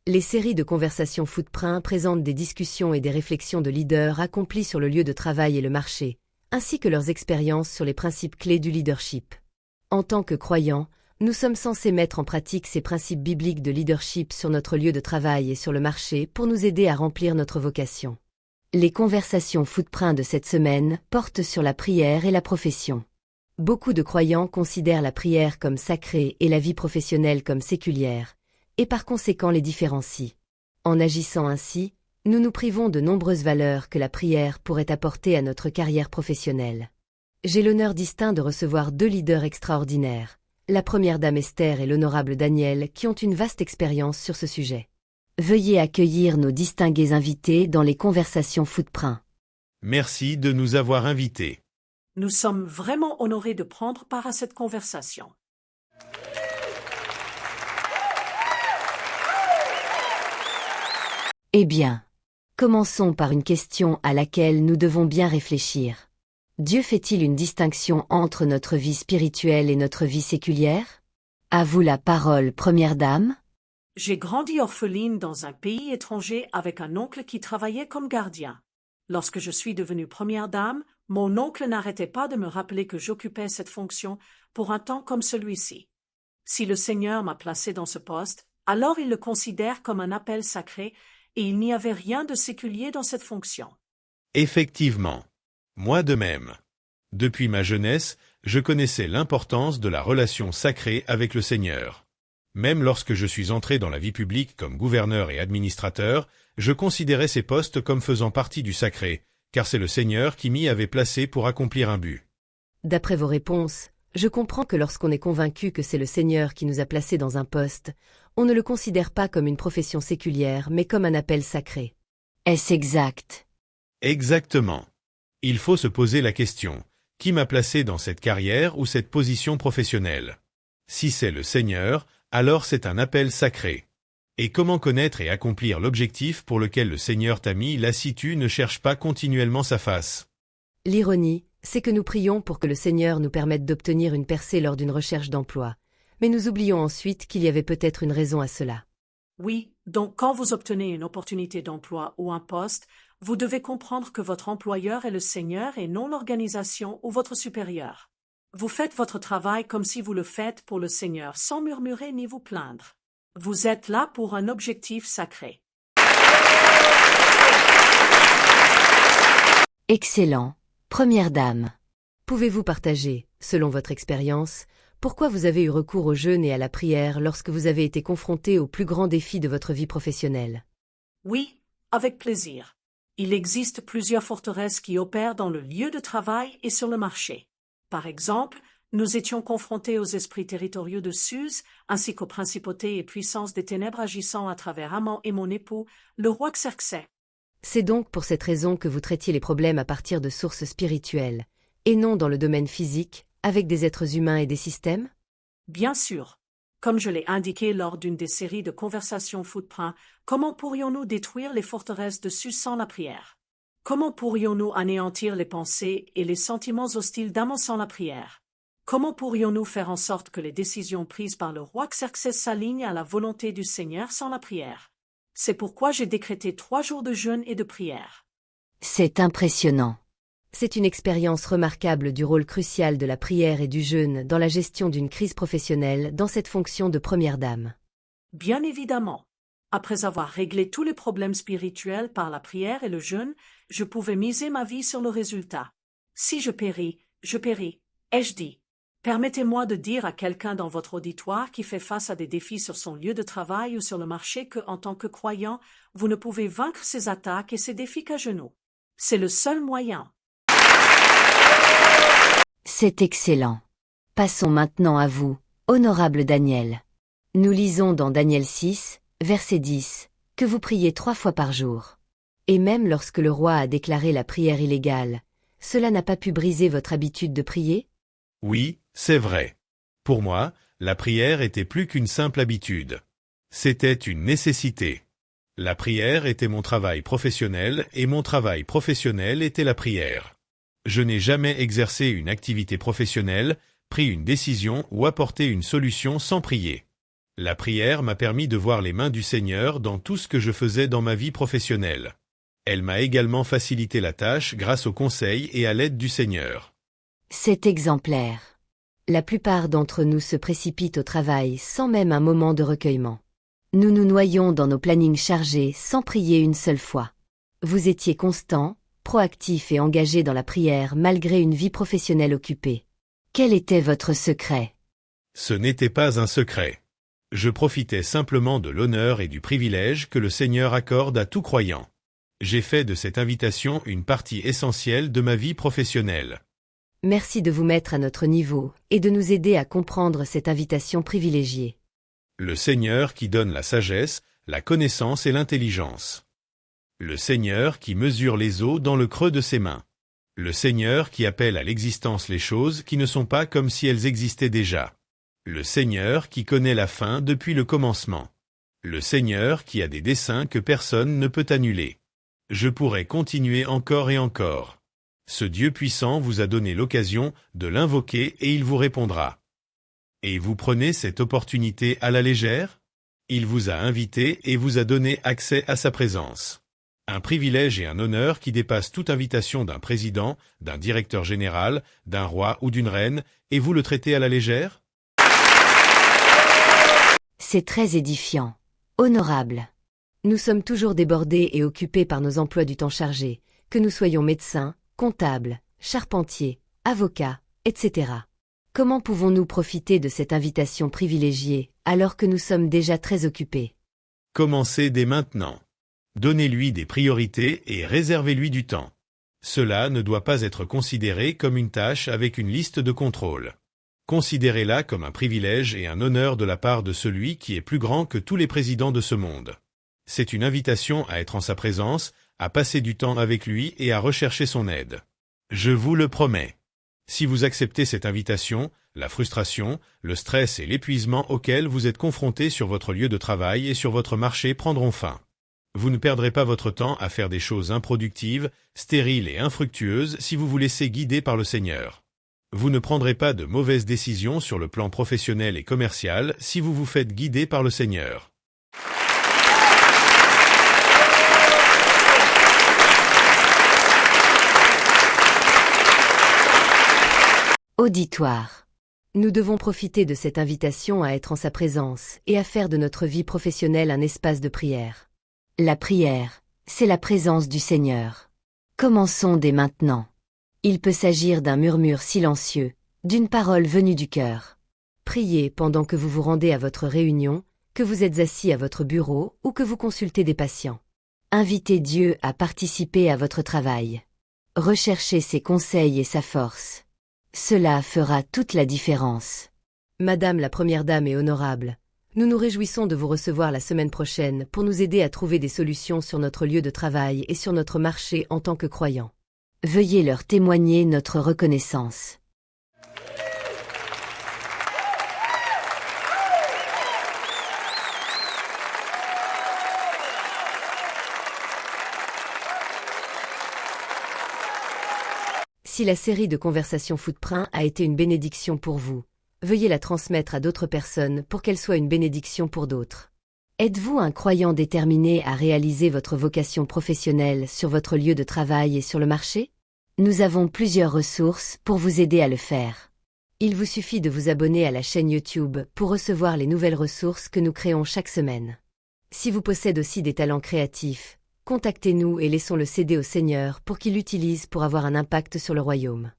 Les séries de conversations Footprint présentent des discussions et des réflexions de leaders accomplis sur le lieu de travail et le marché, ainsi que leurs expériences sur les principes clés du leadership. En tant que croyants, nous sommes censés mettre en pratique ces principes bibliques de leadership sur notre lieu de travail et sur le marché pour nous aider à remplir notre vocation. Les conversations Footprint de cette semaine portent sur la prière et la profession. Beaucoup de croyants considèrent la prière comme sacrée et la vie professionnelle comme séculière, et par conséquent les différencient. En agissant ainsi, nous nous privons de nombreuses valeurs que la prière pourrait apporter à notre carrière professionnelle. J'ai l'honneur distinct de recevoir 2 leaders extraordinaires, la première dame Esther et l'honorable Daniel, qui ont une vaste expérience sur ce sujet. Veuillez accueillir nos distingués invités dans les conversations Footprint. Merci de nous avoir invités. Nous sommes vraiment honorés de prendre part à cette conversation. Eh bien, commençons par une question à laquelle nous devons bien réfléchir. Dieu fait-il une distinction entre notre vie spirituelle et notre vie séculière? À vous la parole, première dame. J'ai grandi orpheline dans un pays étranger avec un oncle qui travaillait comme gardien. Lorsque je suis devenue première dame, mon oncle n'arrêtait pas de me rappeler que j'occupais cette fonction pour un temps comme celui-ci. Si le Seigneur m'a placé dans ce poste, alors il le considère comme un appel sacré et il n'y avait rien de séculier dans cette fonction. Effectivement. Moi de même. Depuis ma jeunesse, je connaissais l'importance de la relation sacrée avec le Seigneur. Même lorsque je suis entré dans la vie publique comme gouverneur et administrateur, je considérais ces postes comme faisant partie du sacré, car c'est le Seigneur qui m'y avait placé pour accomplir un but. D'après vos réponses, je comprends que lorsqu'on est convaincu que c'est le Seigneur qui nous a placés dans un poste, on ne le considère pas comme une profession séculière, mais comme un appel sacré. Est-ce exact? Exactement. Il faut se poser la question, qui m'a placé dans cette carrière ou cette position professionnelle? Si c'est le Seigneur, alors c'est un appel sacré. Et comment connaître et accomplir l'objectif pour lequel le Seigneur t'a mis là si tu ne cherches pas continuellement sa face? L'ironie, c'est que nous prions pour que le Seigneur nous permette d'obtenir une percée lors d'une recherche d'emploi, mais nous oublions ensuite qu'il y avait peut-être une raison à cela. Oui, donc quand vous obtenez une opportunité d'emploi ou un poste, vous devez comprendre que votre employeur est le Seigneur et non l'organisation ou votre supérieur. Vous faites votre travail comme si vous le faites pour le Seigneur sans murmurer ni vous plaindre. Vous êtes là pour un objectif sacré. Excellent. Première dame. Pouvez-vous partager, selon votre expérience, pourquoi vous avez eu recours au jeûne et à la prière lorsque vous avez été confronté aux plus grands défis de votre vie professionnelle? Oui, avec plaisir. Il existe plusieurs forteresses qui opèrent dans le lieu de travail et sur le marché. Par exemple, nous étions confrontés aux esprits territoriaux de Suse, ainsi qu'aux principautés et puissances des ténèbres agissant à travers Haman et mon époux, le roi Xerxès. C'est donc pour cette raison que vous traitiez les problèmes à partir de sources spirituelles, et non dans le domaine physique, avec des êtres humains et des systèmes? Bien sûr. Comme je l'ai indiqué lors d'une des séries de conversations Footprint, comment pourrions-nous détruire les forteresses de Suse sans la prière? Comment pourrions-nous anéantir les pensées et les sentiments hostiles d'Haman sans la prière? Comment pourrions-nous faire en sorte que les décisions prises par le roi Xerxès s'alignent à la volonté du Seigneur sans la prière? C'est pourquoi j'ai décrété 3 jours de jeûne et de prière. C'est impressionnant. C'est une expérience remarquable du rôle crucial de la prière et du jeûne dans la gestion d'une crise professionnelle dans cette fonction de première dame. Bien évidemment. Après avoir réglé tous les problèmes spirituels par la prière et le jeûne, je pouvais miser ma vie sur le résultat. Si je péris, ai-je dit. Permettez-moi de dire à quelqu'un dans votre auditoire qui fait face à des défis sur son lieu de travail ou sur le marché que, en tant que croyant, vous ne pouvez vaincre ces attaques et ces défis qu'à genoux. C'est le seul moyen. C'est excellent. Passons maintenant à vous, honorable Daniel. Nous lisons dans Daniel 6, verset 10, que vous priez 3 fois par jour. Et même lorsque le roi a déclaré la prière illégale, cela n'a pas pu briser votre habitude de prier? Oui, c'est vrai. Pour moi, la prière était plus qu'une simple habitude. C'était une nécessité. La prière était mon travail professionnel et mon travail professionnel était la prière. Je n'ai jamais exercé une activité professionnelle, pris une décision ou apporté une solution sans prier. La prière m'a permis de voir les mains du Seigneur dans tout ce que je faisais dans ma vie professionnelle. Elle m'a également facilité la tâche grâce au conseil et à l'aide du Seigneur. C'est exemplaire. La plupart d'entre nous se précipitent au travail sans même un moment de recueillement. Nous nous noyons dans nos plannings chargés sans prier une seule fois. Vous étiez constant, proactif et engagé dans la prière malgré une vie professionnelle occupée. Quel était votre secret? Ce n'était pas un secret. Je profitais simplement de l'honneur et du privilège que le Seigneur accorde à tout croyant. J'ai fait de cette invitation une partie essentielle de ma vie professionnelle. Merci de vous mettre à notre niveau et de nous aider à comprendre cette invitation privilégiée. Le Seigneur qui donne la sagesse, la connaissance et l'intelligence. Le Seigneur qui mesure les eaux dans le creux de ses mains. Le Seigneur qui appelle à l'existence les choses qui ne sont pas comme si elles existaient déjà. Le Seigneur qui connaît la fin depuis le commencement. Le Seigneur qui a des desseins que personne ne peut annuler. Je pourrais continuer encore et encore. Ce Dieu puissant vous a donné l'occasion de l'invoquer et il vous répondra. Et vous prenez cette opportunité à la légère? Il vous a invité et vous a donné accès à sa présence. Un privilège et un honneur qui dépassent toute invitation d'un président, d'un directeur général, d'un roi ou d'une reine, et vous le traitez à la légère? C'est très édifiant. Honorable. Nous sommes toujours débordés et occupés par nos emplois du temps chargés, que nous soyons médecins, comptables, charpentiers, avocats, etc. Comment pouvons-nous profiter de cette invitation privilégiée, alors que nous sommes déjà très occupés? Commencez dès maintenant. Donnez-lui des priorités et réservez-lui du temps. Cela ne doit pas être considéré comme une tâche avec une liste de contrôle. Considérez-la comme un privilège et un honneur de la part de celui qui est plus grand que tous les présidents de ce monde. C'est une invitation à être en sa présence, à passer du temps avec lui et à rechercher son aide. Je vous le promets. Si vous acceptez cette invitation, la frustration, le stress et l'épuisement auxquels vous êtes confrontés sur votre lieu de travail et sur votre marché prendront fin. Vous ne perdrez pas votre temps à faire des choses improductives, stériles et infructueuses si vous vous laissez guider par le Seigneur. Vous ne prendrez pas de mauvaises décisions sur le plan professionnel et commercial si vous vous faites guider par le Seigneur. Auditoire. Nous devons profiter de cette invitation à être en sa présence et à faire de notre vie professionnelle un espace de prière. La prière, c'est la présence du Seigneur. Commençons dès maintenant. Il peut s'agir d'un murmure silencieux, d'une parole venue du cœur. Priez pendant que vous vous rendez à votre réunion, que vous êtes assis à votre bureau ou que vous consultez des patients. Invitez Dieu à participer à votre travail. Recherchez ses conseils et sa force. Cela fera toute la différence. Madame la Première Dame et honorable, nous nous réjouissons de vous recevoir la semaine prochaine pour nous aider à trouver des solutions sur notre lieu de travail et sur notre marché en tant que croyants. Veuillez leur témoigner notre reconnaissance. Si la série de conversations Footprint a été une bénédiction pour vous, veuillez la transmettre à d'autres personnes pour qu'elle soit une bénédiction pour d'autres. Êtes-vous un croyant déterminé à réaliser votre vocation professionnelle sur votre lieu de travail et sur le marché? Nous avons plusieurs ressources pour vous aider à le faire. Il vous suffit de vous abonner à la chaîne YouTube pour recevoir les nouvelles ressources que nous créons chaque semaine. Si vous possédez aussi des talents créatifs, contactez-nous et laissons-le céder au Seigneur pour qu'il l'utilise pour avoir un impact sur le royaume.